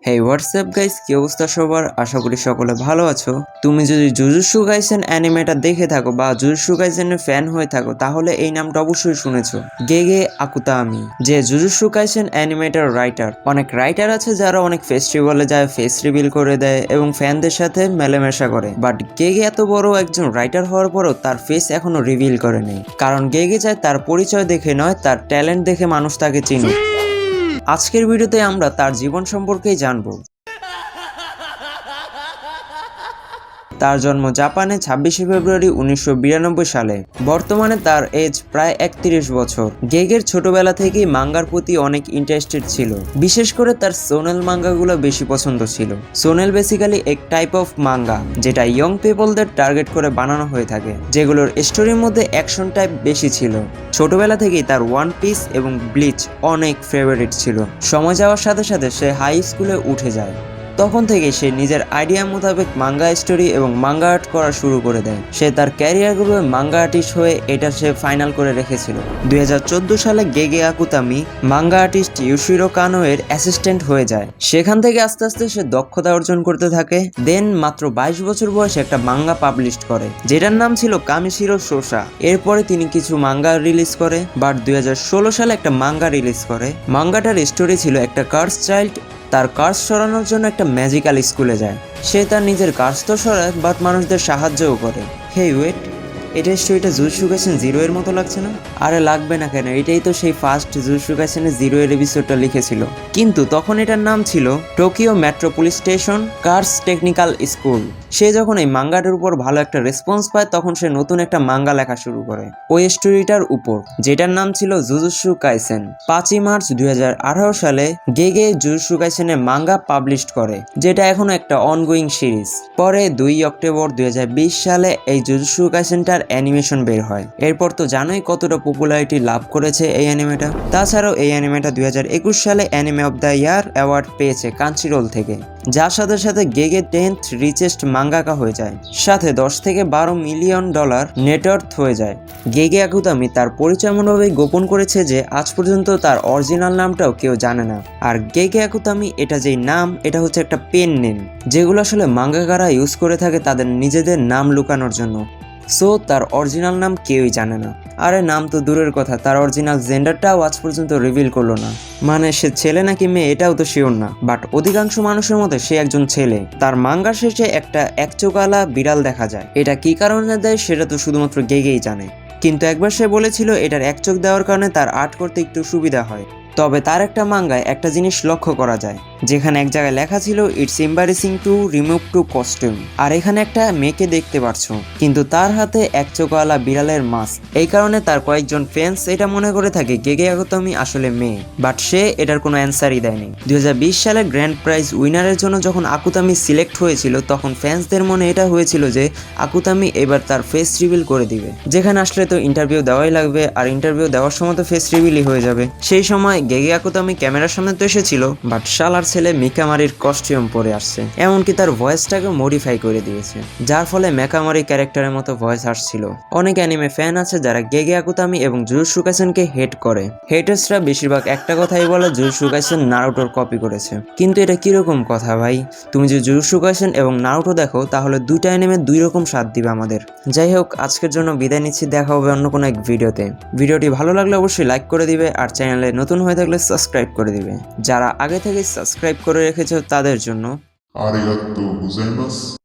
হেই WhatsApp guys, কি অবস্থা সবার? আশা করি সকলে ভালো আছো। তুমি যদি জুজুৎসু কাইসেন অ্যানিমেটা দেখে থাকো বা জুজুৎসু কাইসেনের ফ্যান হয়ে থাকো তাহলে এই নামটা অবশ্যই শুনেছো, গেগে আকুতামি, যে জুজুৎসু কাইসেন অ্যানিমেটার রাইটার। অনেক রাইটার আছে যারা অনেক ফেস্টিভ্যালে যায়, ফেস রিভিল করে দেয় এবং ফ্যানদের সাথে মেলামেশা করে, বাট গেগে এত বড় একজন রাইটার হওয়ার পরও তার ফেস এখনো রিভিল করেনি, কারণ গেগে চায় তার পরিচয় দেখে নয়, তার ট্যালেন্ট দেখে মানুষ তাকে চিনুক। আজকের ভিডিওতে আমরা তার জীবন সম্পর্কেই জানবো। তার জন্ম জাপানে 26শে ফেব্রুয়ারি 1992 সালে। বর্তমানে তার এজ প্রায় 31 বছর। গেগের ছোটবেলা থেকেই মাঙ্গার প্রতি অনেক ইন্টারেস্টেড ছিল, বিশেষ করে তার সোনেল মাঙ্গাগুলো বেশি পছন্দ ছিল। সোনেল বেসিক্যালি এক টাইপ অফ মাঙ্গা যেটা ইয়ং পিপলদের টার্গেট করে বানানো হয়ে থাকে, যেগুলোর স্টোরির মধ্যে অ্যাকশন টাইপ বেশি ছিল। ছোটবেলা থেকেই তার ওয়ান পিস এবং ব্লিচ অনেক ফেভারিট ছিল। সময় যাওয়ার সাথে সাথে সে হাই স্কুলে উঠে যায়। তখন থেকে সে নিজের আইডিয়া মোতাবেক মাঙ্গা স্টোরি এবং মাঙ্গা আর্ট করা শুরু করে দেয়। সে তার ক্যারিয়ার গ্রুপে মাঙ্গা আর্টিস্ট হয়ে এটা সে ফাইনাল করে রেখেছিল। 2014 সালে গেগে আকুতামি মাঙ্গা আর্টিস্ট ইউশিরো কানো এর অ্যাসিস্ট্যান্ট হয়ে যায়। সেখান থেকে আস্তে আস্তে সে দক্ষতা অর্জন করতে থাকে। দেন মাত্র 22 বছর বয়সে একটা মাঙ্গা পাবলিশ করে, যেটার নাম ছিল কামিশিরো শোসা। এরপরে তিনি কিছু মাঙ্গা রিলিজ করে, বাট 2016 সালে একটা মাঙ্গা রিলিজ করে। মাঙ্গাটার স্টোরি ছিল একটা কার্স চাইল্ড তার কার্স সরানোর জন্য একটা ম্যাজিক্যাল স্কুলে যায়। সে তার নিজের কার্স তো সরায়, বাট মানুষদের সাহায্যও করে। হেই ওয়েট, এটা স্টোরিটা জুজুৎসু কাইসেন 0 এর মতো লাগছে না? আরে লাগবে না কেন, এটাই তো সেই ফার্স্ট জুজুৎসু কাইসেনের 0 এর এপিসোডটা লিখেছিল, কিন্তু তখন এটার নাম ছিল Tokyo metropolis station cars technical school. সে যখন এই মাঙ্গাটার উপর ভালো একটা রেসপন্স পায় তখন সে নতুন একটা মাঙ্গা লেখা শুরু করে ওই স্টোরিটার উপর, যেটার নাম ছিল জুজুৎসু কাইসেন। 5ই মার্চ 2018 সালে গেগে জুজুৎসু কাইসেনের মাঙ্গা পাবলিশ করে, যেটা এখনো একটা অনগোয়িং সিরিজ। পরে 2 অক্টোবর 2020 সালে এই জুজুৎসু কাইসেনটার অ্যানিমেশন বের হয়। এরপর তো জানোই কতটা পপুলারিটি লাভ করেছে এই অ্যানিমেটা। তাছাড়াও এই অ্যানিমেটা 2021 সালে anime of the year award পেয়েছে ক্রাঞ্চিরোল থেকে, যার সাথে সাথে গেগে 10th রিচেস্ট মাঙ্গাকা হয়ে যায়, সাথে $10 থেকে $12 মিলিয়ন নেটওয়ার্থ হয়ে যায়। গেগে আকুতামি তার পরিচয়মূলকভাবে গোপন করেছে যে আজ পর্যন্ত তার অরিজিনাল নামটাও কেউ জানে না। আর গেগে আকুতামি এটা যেই নাম, এটা হচ্ছে একটা পেন নেম, যেগুলো আসলে মাঙ্গাকারা ইউজ করে থাকে তাদের নিজেদের নাম লুকানোর জন্য। সো তার অরিজিনাল নাম কেউই জানে না। আরে নাম তো দূরের কথা, তার অরিজিনাল জেন্ডারটাও আজ পর্যন্ত রিভিল করলো না। মানে সে ছেলে নাকি মেয়ে এটাও তো শিওর না, বাট অধিকাংশ মানুষের মতে সে একজন ছেলে। তার মাঙ্গার শেষে একটা একচোকালা বিড়াল দেখা যায়, এটা কি কারণে দেয় সেটা তো শুধুমাত্র গেগেই জানে। কিন্তু একবার সে বলেছিল এটার এক চোখ দেওয়ার কারণে তার আর্ট করতে একটু সুবিধা হয়। তবে তার একটা মাঙ্গায় একটা জিনিস লক্ষ্য করা যায়, যেখানে এক জায়গায় লেখা ছিল it's embarrassing to remove to costume. আর এখানে একটা মেয়েকে দেখতে পারছো, কিন্তু তার হাতে এক চোখওয়ালা বিড়ালের মাস্ক। এই কারণে তার কয়েকজন ফ্যান্স এটা মনে করে থাকে গেগে আকুতামি আসলে মেয়ে, বাট সে এটার কোনো অ্যান্সারই দেয়নি। 2020 সালে গ্র্যান্ড প্রাইজ উইনারের জন্য যখন আকুতামি সিলেক্ট হয়েছিল তখন ফ্যান্সদের মনে এটা হয়েছিল যে আকুতামি এবার তার ফেস রিভিল করে দিবে, যেখানে আসলে তো ইন্টারভিউ দেওয়াই লাগবে, আর ইন্টারভিউ দেওয়ার সময় তো ফেস রিভিলই হয়ে যাবে। সেই সময় গেগে আকুতামি ক্যামেরার সামনে তো এসেছিল, বাট শালার ছেলে মিকামারির কস্টিউম পরে আসছে, এমনকি তার ভয়েসটাকে মডিফাই করে দিয়েছে, যার ফলে মেকামারি ক্যারেক্টারের মতো ভয়েস আসছিল। অনেক অ্যানিমে ফ্যান আছে যারা গেগে আকুতামি এবং জুজুৎসু কাইসেনকে হেট করে। হেটার্সরা বেশিরভাগ একটা কথাই বলে জুজুৎসু কাইসেন নারুটোর কপি করেছে, কিন্তু এটা কিরকম কথা ভাই? তুমি যদি জুজুৎসু কাইসেন এবং নারুটো দেখো তাহলে দুইটা অ্যানিমে দুই রকম স্বাদ দিবে আমাদের। যাই হোক, আজকের জন্য বিদায় নিচ্ছি, দেখা হবে অন্য কোনো এক ভিডিওতে। ভিডিওটি ভালো লাগলে অবশ্যই লাইক করে দিবে, আর চ্যানেলে নতুন হয়ে থাকলে সাবস্ক্রাইব করে দিবে। যারা আগে থেকে সাবস্ক্রাইব করে রেখেছে তাদের জন্য আরিগাতো গোজাইমাসু।